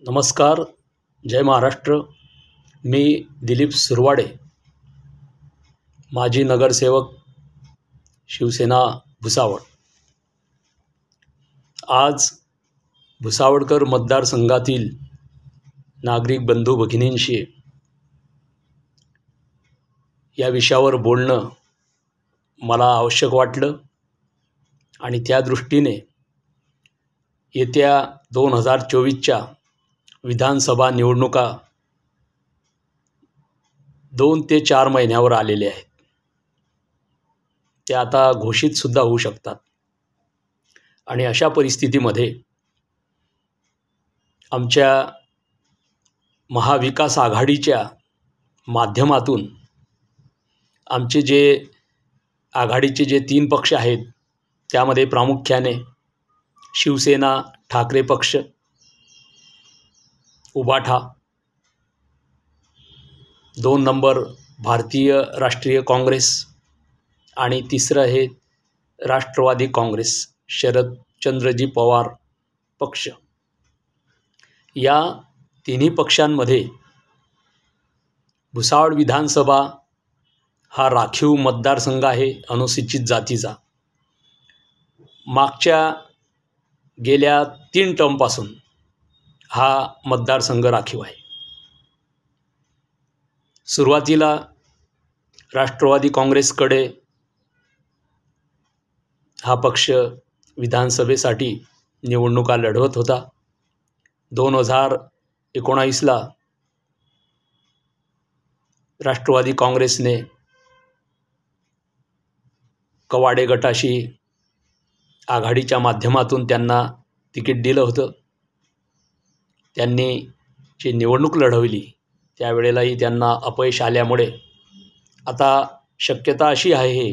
नमस्कार. जय महाराष्ट्र. मी दिलीप सुरवाडे, माजी नगरसेवक, शिवसेना भुसावळ. आज भुसावळकर मतदारसंघातील नागरिक बंधू भगिनींशी या विषयावर बोलणं मला आवश्यक वाटलं आणि त्या दृष्टीने येत्या 2024च्या विधानसभा निवडणुका 2 ते 4 महिन्यावर आलेले आहेत. ते आता घोषितसुद्धा होऊ शकतात आणि अशा परिस्थितीमध्ये आमच्या महाविकास आघाडीच्या माध्यमातून आमचे जे आघाडीचे जे 3 पक्ष आहेत त्यामध्ये प्रामुख्याने शिवसेना, ठाकरे पक्ष, उबाठा, 2 नंबर भारतीय राष्ट्रीय काँग्रेस आणि तिसरं आहे राष्ट्रवादी काँग्रेस, शरदचंद्रजी पवार पक्ष. या तिन्ही पक्षांमध्ये भुसावळ विधानसभा हा राखीव मतदारसंघ आहे अनुसूचित जातीचा. मागच्या गेल्या 3 टर्मपासून हा मतदारसंघ राखीव आहे. सुरुवातीला राष्ट्रवादी काँग्रेसकडे हा पक्ष विधानसभेसाठी निवडणुका लढवत होता. 2019ला राष्ट्रवादी काँग्रेसने कवाडे गटाशी आघाडीच्या माध्यमातून त्यांना तिकीट दिलं होतं. त्यांनी जी निवडणूक लढवली त्यावेळेलाही त्यांना अपयश आल्यामुळे आता शक्यता अशी आहे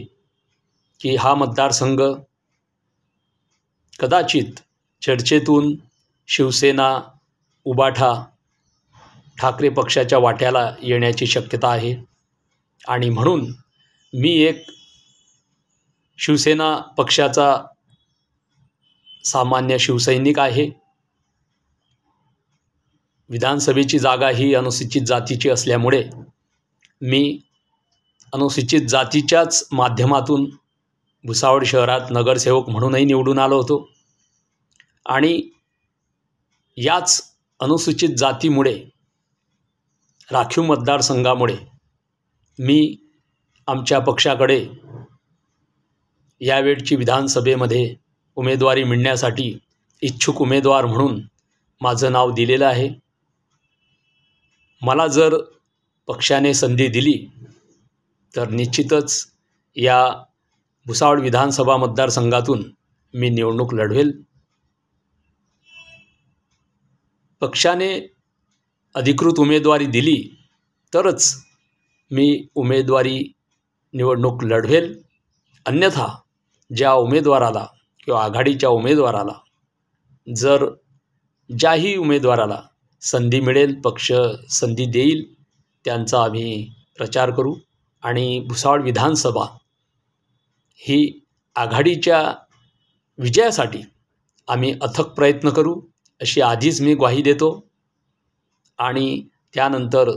की हा मतदारसंघ कदाचित चर्चेतून शिवसेना, उबाठा, ठाकरे पक्षाच्या वाट्याला येण्याची शक्यता आहे. आणि म्हणून मी एक शिवसेना पक्षाचा सामान्य शिवसैनिक आहे. विधानसभेची जागा ही अनुसूचित जातीची असल्यामुळे मी अनुसूचित जातीच्याच माध्यमातून भुसावळ शहरात नगरसेवक म्हणूनही निवडून आलो होतो आणि याच अनुसूचित जातीमुळे, राखीव मतदारसंघामुळे मी आमच्या पक्षाकडे यावेळची विधानसभेमध्ये उमेदवारी मिळण्यासाठी इच्छुक उमेदवार म्हणून माझं नाव दिलेलं आहे. मला जर पक्षाने संधी दिली तर निश्चितच या भुसावळ विधानसभा मतदारसंघातून मी निवडणूक लढवेल. पक्षाने अधिकृत उमेदवारी दिली तरच मी उमेदवारी निवडणूक लढवेल. अन्यथा ज्या उमेदवाराला किंवा आघाडीच्या उमेदवाराला जर ज्याही उमेदवाराला संधी मिळेल, पक्ष संधी देईल, त्यांचा आम्ही प्रचार करू आणि भुसावळ विधानसभा ही आघाडीच्या विजयासाठी आम्ही अथक प्रयत्न करू अशी आधीच मी ग्वाही देतो. आणि त्यानंतर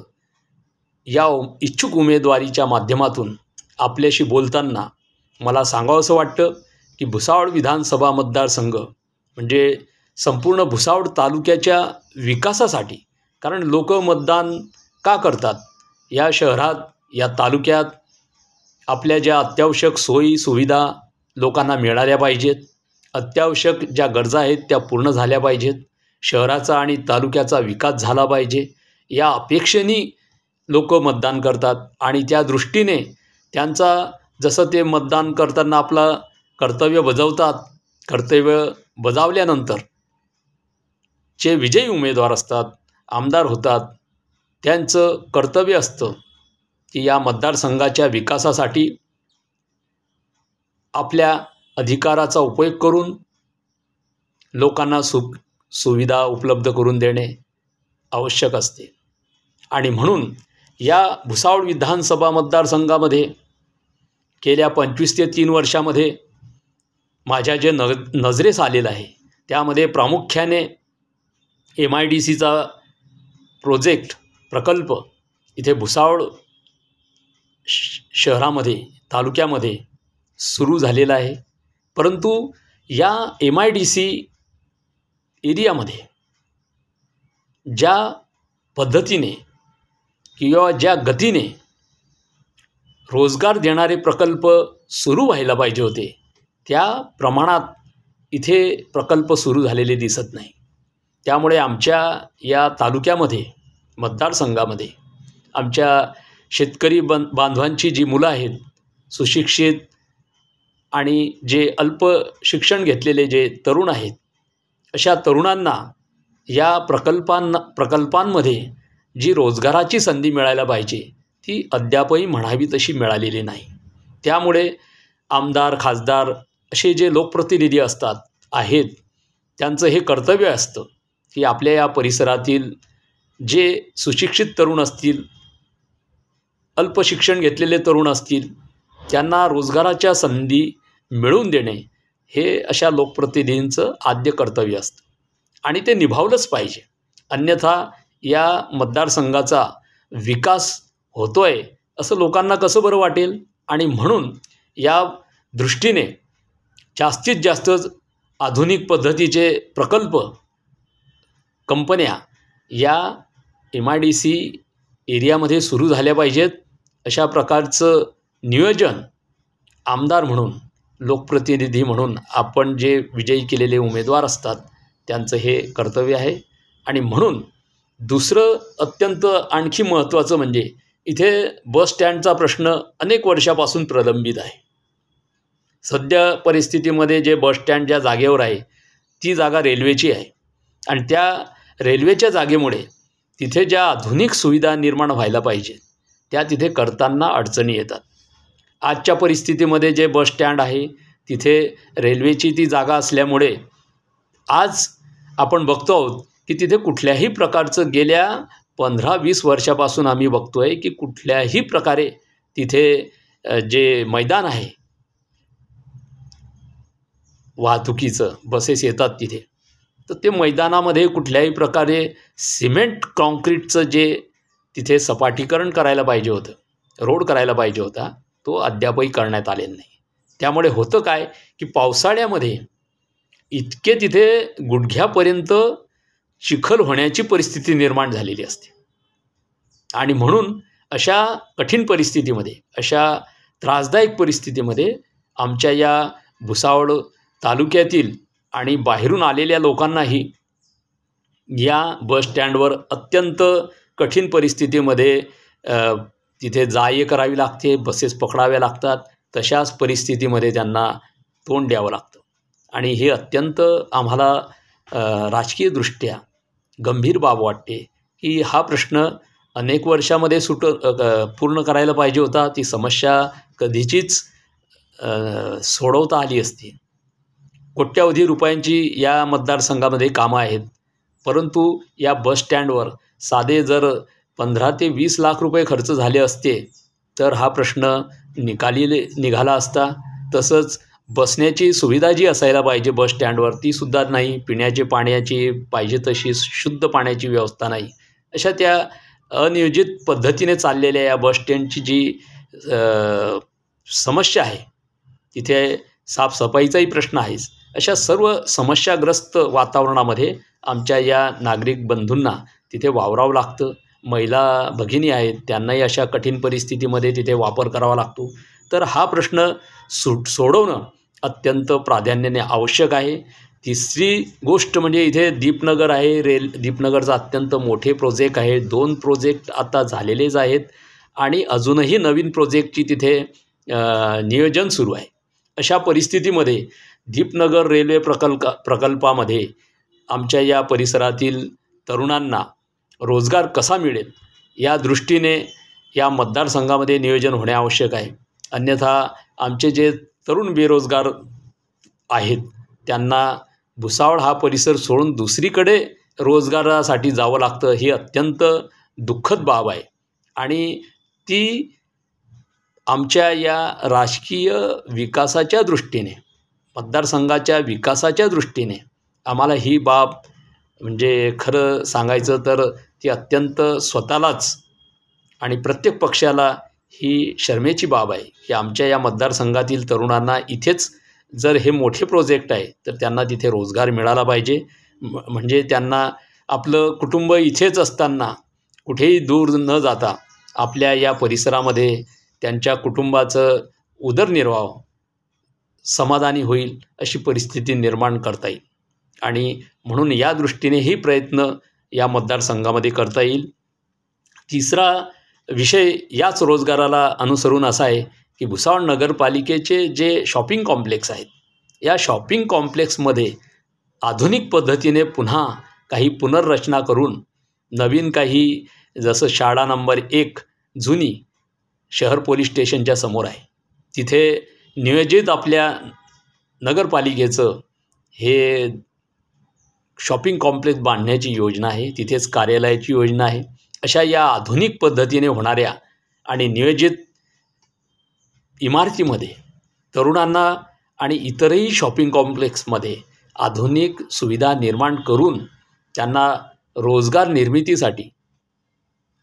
या इच्छुक उमेदवारीच्या माध्यमातून आपल्याशी बोलताना मला सांगावंसं वाटतं की भुसावळ विधानसभा मतदारसंघ म्हणजे संपूर्ण भुसावळ तालुक्याच्या विकासासाठी, कारण लोक मतदान का करतात, या शहरात, या तालुक्यात आपल्या ज्या अत्यावश्यक सोयी सुविधा लोकांना मिळाल्या पाहिजेत, अत्यावश्यक ज्या गरजा आहेत त्या पूर्ण झाल्या पाहिजेत, शहराचा आणि तालुक्याचा विकास झाला पाहिजे, या अपेक्षेने लोक मतदान करतात. आणि त्या दृष्टीने त्यांचा जसं ते मतदान करताना आपलं कर्तव्य बजावतात, कर्तव्य बजावल्यानंतर जे विजयी उमेदवार असतात, आमदार होतात, त्यांचं कर्तव्य असतं की या मतदारसंघाच्या विकासासाठी आपल्या अधिकाराचा उपयोग करून लोकांना सुख सुविधा उपलब्ध करून देणे आवश्यक असते. आणि म्हणून या भुसावळ विधानसभा मतदारसंघामध्ये गेल्या 25 ते 3 वर्षामध्ये माझ्या जे नजरेस आलेलं आहे त्यामध्ये प्रामुख्याने MIDCचा प्रकल्प इथे भुसावळ शहरामध्ये तालुक्यामध्ये सुरू झालेला आहे. परंतु या MIDC एरियामध्ये ज्या पद्धतीने किंवा ज्या गतीने रोजगार देणारे प्रकल्प सुरू व्हायला पाहिजे होते त्या प्रमाणात इथे प्रकल्प सुरू झालेले दिसत नाही. त्यामुळे आमच्या या तालुक्यामध्ये मतदारसंघामध्ये आमच्या शेतकरी बांधवांची जी मुलं आहेत, सुशिक्षित आणि जे अल्प शिक्षण घेतलेले जे तरुण आहेत, अशा तरुणांना या प्रकल्पांमध्ये जी रोजगाराची संधी मिळायला पाहिजे ती अद्यापही म्हणावी तशी मिळालेली नाही. त्यामुळे आमदार, खासदार असे जे लोकप्रतिनिधी आहेत त्यांचं हे कर्तव्य असतं की आपल्या या परिसरातील जे सुशिक्षित तरुण असतील, अल्प शिक्षण घेतलेले तरुण असतील, त्यांना रोजगाराच्या संधी मिळवून देणे हे अशा लोकप्रतिनिधींचं आद्य कर्तव्य असतं आणि ते निभावलंच पाहिजे. अन्यथा या मतदारसंघाचा विकास होतोय असं लोकांना कसं बरं वाटेल. आणि म्हणून या दृष्टीने जास्तीत जास्त आधुनिक पद्धतीचे प्रकल्प, कंपन्या या MIDC एरियामध्ये सुरू झाल्या पाहिजेत. अशा प्रकारचं नियोजन आमदार म्हणून, लोकप्रतिनिधी म्हणून आपण जे विजयी केलेले उमेदवार असतात त्यांचं हे कर्तव्य आहे. आणि म्हणून दुसरं अत्यंत आणखी महत्त्वाचं म्हणजे इथे बस स्टँडचा प्रश्न अनेक वर्षापासून प्रलंबित आहे. सध्या परिस्थितीमध्ये जे बस स्टँड ज्या जागेवर आहे ती जागा रेल्वेची आहे आणि त्या रेल्वेच्या जागेमुळे तिथे ज्या आधुनिक सुविधा निर्माण व्हायला पाहिजेत त्या तिथे करताना अडचणी येतात. आजच्या परिस्थितीमध्ये जे बस स्टँड आहे तिथे रेल्वेची ती जागा असल्यामुळे आज आपण बघतो आहोत की तिथे कुठल्याही प्रकारचं गेल्या 15-20 वर्षापासून आम्ही बघतो आहे की कुठल्याही प्रकारे तिथे जे मैदान आहे वाहतुकीचं, बसेस येतात तिथे, तर ते मैदानामध्ये कुठल्याही प्रकारे सिमेंट कॉन्क्रीटचं जे तिथे सपाटीकरण करायला पाहिजे होतं, रोड करायला पाहिजे होता, तो अद्यापही करण्यात आलेला नाही. त्यामुळे होतं काय की पावसाळ्यामध्ये इतके तिथे गुडघ्यापर्यंत चिखल होण्याची परिस्थिती निर्माण झालेली असते. आणि म्हणून अशा कठीण परिस्थितीमध्ये, अशा त्रासदायक परिस्थितीमध्ये आमच्या या भुसावळ तालुक्यातील आणि बाहेरून आलेल्या लोकांनाही या बस स्टँडवर अत्यंत कठीण परिस्थितीमध्ये तिथे जा-ये करावी लागते, बसेस पकडाव्या लागतात. तशाच परिस्थितीमध्ये त्यांना तोंड द्यावं लागतं आणि हे अत्यंत आम्हाला राजकीयदृष्ट्या गंभीर बाब वाटते की हा प्रश्न अनेक वर्षामध्ये पूर्ण करायला पाहिजे होता. ती समस्या कधीचीच सोडवता आली असती. कोट्यावधी रुपयांची या मतदारसंघामध्ये कामं आहेत, परंतु या बस स्टँडवर साधे जर 15 ते 20 लाख रुपये खर्च झाले असते तर हा प्रश्न निघाला असता. तसंच बसण्याची सुविधा जी असायला पाहिजे बस स्टँडवर तीसुद्धा नाही. पिण्याची पाण्याची पाहिजे तशी शुद्ध पाण्याची व्यवस्था नाही. अशा त्या अनियोजित पद्धतीने चाललेल्या या बस स्टँडची जी समस्या आहे, तिथे साफसफाईचाही प्रश्न आहेच. अशा सर्व समस्याग्रस्त वातावरणामध्ये आमच्या या नागरिक बंधूंना तिथे वावरावं लागतं. महिला भगिनी आहेत त्यांनाही अशा कठीण परिस्थितीमध्ये तिथे वापर करावा लागतो. तर हा प्रश्न सोडवणं अत्यंत प्राधान्याने आवश्यक आहे. तिसरी गोष्ट म्हणजे इथे दीपनगर आहे. दीपनगरचा अत्यंत मोठे प्रोजेक्ट आहे. 2 प्रोजेक्ट आता झालेलेच आहेत आणि अजूनही नवीन प्रोजेक्टची तिथे नियोजन सुरू आहे. अशा परिस्थितीमध्ये दीपनगर रेल्वे प्रकल्पामध्ये आमच्या या परिसरातील तरुणांना रोजगार कसा मिळेल या दृष्टीने या मतदारसंघामध्ये नियोजन होणे आवश्यक आहे. अन्यथा आमचे जे तरुण बेरोजगार आहेत त्यांना भुसावळ हा परिसर सोडून दुसरीकडे रोजगारासाठी जावं लागतं. ही अत्यंत दुःखद बाब आहे आणि ती आमच्या या राजकीय विकासाच्या दृष्टीने, मतदारसंघाच्या विकासाच्या दृष्टीने आम्हाला ही बाब म्हणजे खरं सांगायचं तर ती अत्यंत स्वतःलाच आणि प्रत्येक पक्षाला ही शरमेची बाब आहे की आमच्या या मतदारसंघातील तरुणांना इथेच जर हे मोठे प्रोजेक्ट आहे तर त्यांना तिथे रोजगार मिळाला पाहिजे. म्हणजे त्यांना आपलं कुटुंब इथेच असताना कुठेही दूर न जाता आपल्या या परिसरामध्ये त्यांच्या कुटुंबाचं उदरनिर्वाह समाधानी होईल अशी परिस्थिती निर्माण करता येईल. आणि म्हणून या दृष्टीनेही प्रयत्न या मतदारसंघामध्ये करता येईल. तिसरा विषय याच रोजगाराला अनुसरून असा आहे की भुसावळ नगरपालिकेचे जे शॉपिंग कॉम्प्लेक्स आहेत, या शॉपिंग कॉम्प्लेक्समध्ये आधुनिक पद्धतीने पुन्हा काही पुनर्रचना करून नवीन काही, जसं शाळा नंबर 1 जुनी शहर पोलीस स्टेशनच्या समोर आहे, तिथे नियोजित आपल्या नगरपालिकेचं हे शॉपिंग कॉम्प्लेक्स बांधण्याची योजना आहे. तिथेच कार्यालयाची योजना आहे. अशा या आधुनिक पद्धतीने होणाऱ्या आणि नियोजित इमारतीमध्ये तरुणांना आणि इतरही शॉपिंग कॉम्प्लेक्समध्ये आधुनिक सुविधा निर्माण करून त्यांना रोजगार निर्मितीसाठी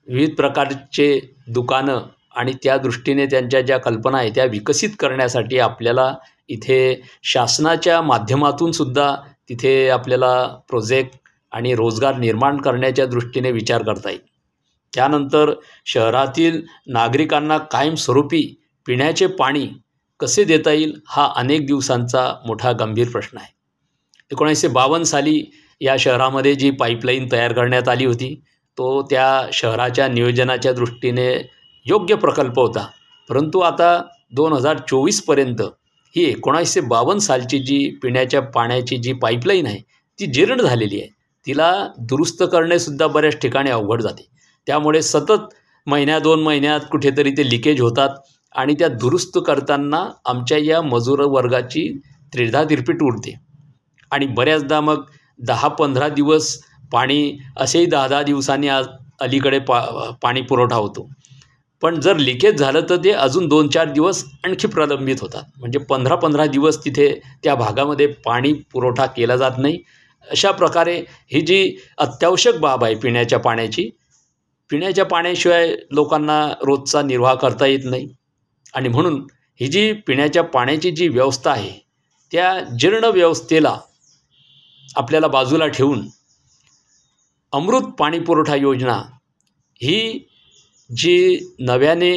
विविध प्रकारचे दुकानं आणि त्या दृष्टीने त्यांच्या ज्या कल्पना आहेत त्या विकसित करण्यासाठी आपल्याला इथे शासनाच्या माध्यमातून सुद्धा तिथे आपल्याला प्रोजेक्ट आणि रोजगार निर्माण करण्याच्या दृष्टीने विचार करता येईल. त्यानंतर शहरातील नागरिकांना कायमस्वरूपी पिण्याचे पाणी कसे देता येईल हा अनेक दिवसांचा मोठा गंभीर प्रश्न आहे. 1952 साली या शहरामध्ये जी पाईपलाईन तयार करण्यात आली होती तो त्या शहराच्या नियोजनाच्या दृष्टीने योग्य प्रकल्प होता. परंतु आता 2024पर्यंत ही 1952 सालची जी पिण्याच्या पाण्याची जी पाईपलाईन आहे ती जीर्ण झालेली आहे. तिला दुरुस्त करणेसुद्धा बऱ्याच ठिकाणी अवघड जाते. त्यामुळे सतत महिन्या 2 महिन्यात कुठेतरी ते लिकेज होतात आणि त्या दुरुस्त करताना आमच्या या मजूर वर्गाची त्रिधा तिरपीट उडते आणि बऱ्याचदा मग 10-15 दिवस पाणी, असेही 10-10 दिवसांनी अलीकडे पाणी पुरवठा होतो. पण जर लिकेज झालं तर ते अजून 2-4 दिवस आणखी प्रलंबित होतात. म्हणजे 15-15 दिवस तिथे त्या भागामध्ये पाणी पुरवठा केला जात नाही. अशा प्रकारे ही जी अत्यावश्यक बाब आहे पिण्याच्या पाण्याची, पिण्याच्या पाण्याशिवाय लोकांना रोजचा निर्वाह करता येत नाही. आणि म्हणून ही जी पिण्याच्या पाण्याची जी व्यवस्था आहे त्या जीर्ण व्यवस्थेला आपल्याला बाजूला ठेवून अमृत पाणी पुरवठा योजना ही जी नव्याने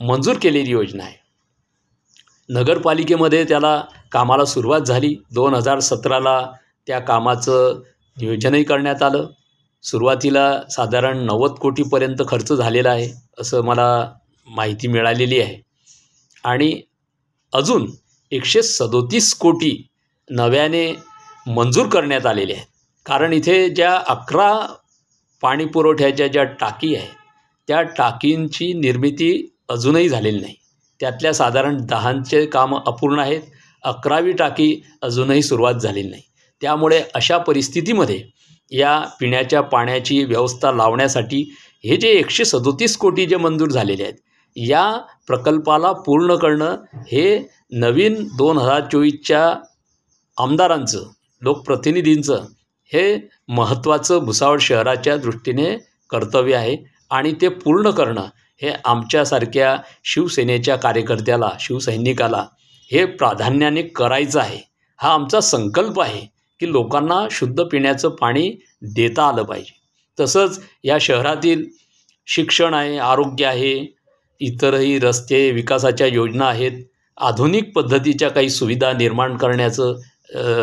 मंजूर केलेली योजना आहे, नगरपालिकेमध्ये त्याला कामाला सुरुवात झाली. 2017ला त्या कामाचं नियोजनही करण्यात आलं. सुरुवातीला साधारण 90 कोटीपर्यंत खर्च झालेला आहे असं मला माहिती मिळालेली आहे. आणि अजून 137 कोटी नव्याने मंजूर करण्यात आलेले आहेत. कारण इथे ज्या 11 पाणी पुरवठ्याच्या ज्या टाकी आहेत त्या टाकींची निर्मिती अजूनही झालेली नाही. त्यातल्या साधारण 10चे कामं अपूर्ण आहेत. 11वी टाकी अजूनही सुरुवात झालेली नाही. त्यामुळे अशा परिस्थितीमध्ये या पिण्याच्या पाण्याची व्यवस्था लावण्यासाठी हे जे 137 कोटी जे मंजूर झालेले आहेत या प्रकल्पाला पूर्ण करणं हे नवीन 2024च्या आमदारांचं, लोकप्रतिनिधींचं हे महत्त्वाचं भुसावळ शहराच्या दृष्टीने कर्तव्य आहे. आणि ते पूर्ण करणं हे आमच्यासारख्या शिवसेनेच्या कार्यकर्त्याला, शिवसैनिकाला हे प्राधान्याने करायचं आहे. हा आमचा संकल्प आहे की लोकांना शुद्ध पिण्याचं पाणी देता आलं पाहिजे. तसंच या शहरातील शिक्षण आहे, आरोग्य आहे, इतरही रस्ते, विकासाच्या योजना आहेत, आधुनिक पद्धतीच्या काही सुविधा निर्माण करण्याचं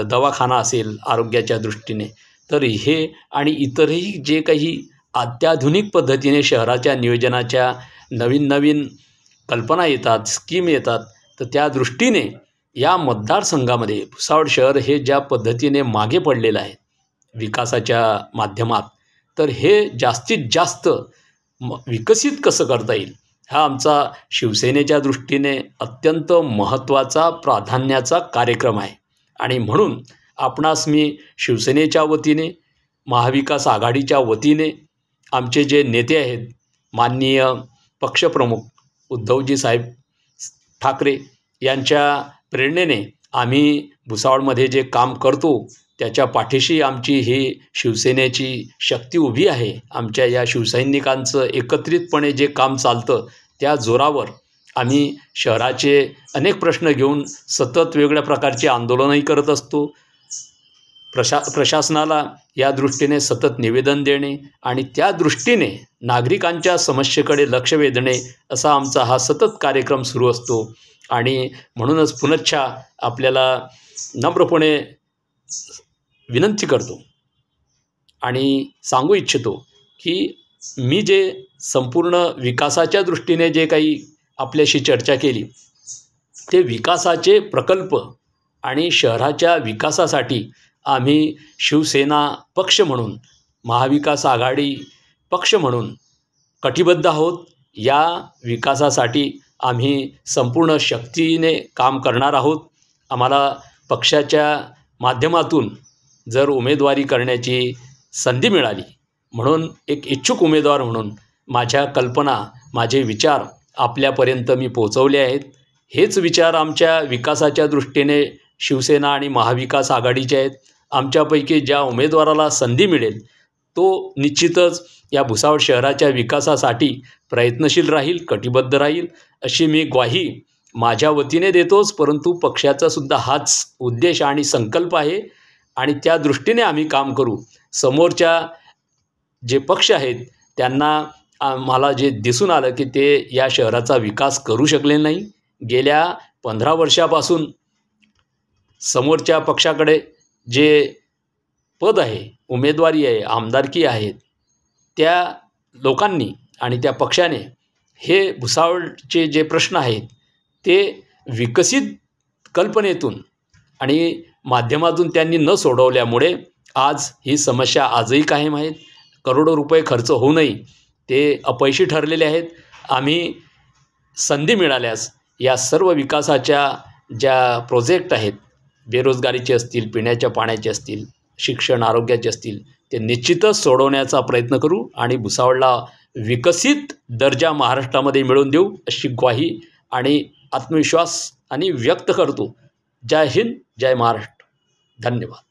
दवाखाना असेल आरोग्याच्या दृष्टीने, तर हे आणि इतरही जे काही अत्याधुनिक पद्धतीने शहराच्या नियोजनाच्या नवीन नवीन कल्पना येतात, स्कीम येतात, तर त्या दृष्टीने या मतदारसंघामध्ये भुसावळ शहर हे ज्या पद्धतीने मागे पडलेलं आहे विकासाच्या माध्यमात, तर हे जास्तीत जास्त विकसित कसं करता येईल हा आमचा शिवसेनेच्या दृष्टीने अत्यंत महत्त्वाचा, प्राधान्याचा कार्यक्रम आहे. आणि म्हणून आपणास मी शिवसेनेच्या वतीने, महाविकास आघाडीच्या वतीने आमचे जे नेते आहेत, माननीय पक्षप्रमुख उद्धवजी साहेब ठाकरे यांच्या प्रेरणेने आम्ही भुसावळमध्ये जे काम करतो त्याच्या पाठीशी आमची ही शिवसेनेची शक्ती उभी आहे. आमच्या या शिवसैनिकांचं एकत्रितपणे जे काम चालतं त्या जोरावर आम्ही शहराचे अनेक प्रश्न घेऊन सतत वेगळ्या प्रकारची आंदोलनही करत असतो. प्रशासनाला या दृष्टीने सतत निवेदन देणे आणि त्या दृष्टीने नागरिकांच्या समस्येकडे लक्ष वेधणे असा आमचा हा सतत कार्यक्रम सुरू असतो. आणि म्हणूनच पुनश्च आपल्याला नम्रपणे विनंती करतो आणि सांगू इच्छितो की मी जे संपूर्ण विकासाच्या दृष्टीने जे काही आपल्याशी चर्चा केली ते विकासाचे प्रकल्प आणि शहराच्या विकासासाठी आम्ही शिवसेना पक्ष म्हणून, महाविकास आघाडी पक्ष म्हणून कटिबद्ध आहोत. या विकासासाठी आम्ही संपूर्ण शक्तीने काम करणार आहोत. आम्हाला पक्षाच्या माध्यमातून जर उमेदवारी करण्याची संधी मिळाली, म्हणून एक इच्छुक उमेदवार म्हणून माझ्या कल्पना, माझे विचार आपल्यापर्यंत मी पोचवले आहेत. हेच विचार आमच्या विकासाच्या दृष्टीने शिवसेना आणि महाविकास आघाडीचे आहेत. आमच्यापैकी ज्या उमेदवाराला संधी मिळेल तो निश्चितच या भुसावळ शहराच्या विकासासाठी प्रयत्नशील राहील, कटिबद्ध राहील, अशी मी ग्वाही माझ्या वतीने देतोच. परंतु पक्षाचा सुद्धा हाच उद्देश आणि संकल्प आहे आणि त्या दृष्टीने आम्ही काम करू. समोरच्या जे पक्ष आहेत त्यांना मला जे दिसून आलं की ते या शहराचा विकास करू शकले नाही. गेल्या 15 वर्षापासून समोरच्या पक्षाकडे जे पद आहे, उमेदवारी आहे, आमदारकी आहेत, त्या लोकांनी आणि त्या पक्षाने हे भुसावळचे जे प्रश्न आहेत ते विकसित कल्पनेतून आणि माध्यमातून त्यांनी न सोडवल्यामुळे आज ही समस्या आजही कायम आहेत. करोडो रुपये खर्च होऊनही ते अपयशी ठरलेले आहेत. आम्ही संधी मिळाल्यास या सर्व विकासाच्या ज्या प्रोजेक्ट आहेत, बेरोजगारीचे असतील, पिण्याच्या पाण्याचे असतील, शिक्षण आरोग्याचे असतील, ते निश्चितच सोडवण्याचा प्रयत्न करू आणि भुसावळला विकसित दर्जा महाराष्ट्रामध्ये मिळवून देऊ अशी ग्वाही आणि आत्मविश्वास आणि व्यक्त करतो. जय हिंद, जय महाराष्ट्र. धन्यवाद.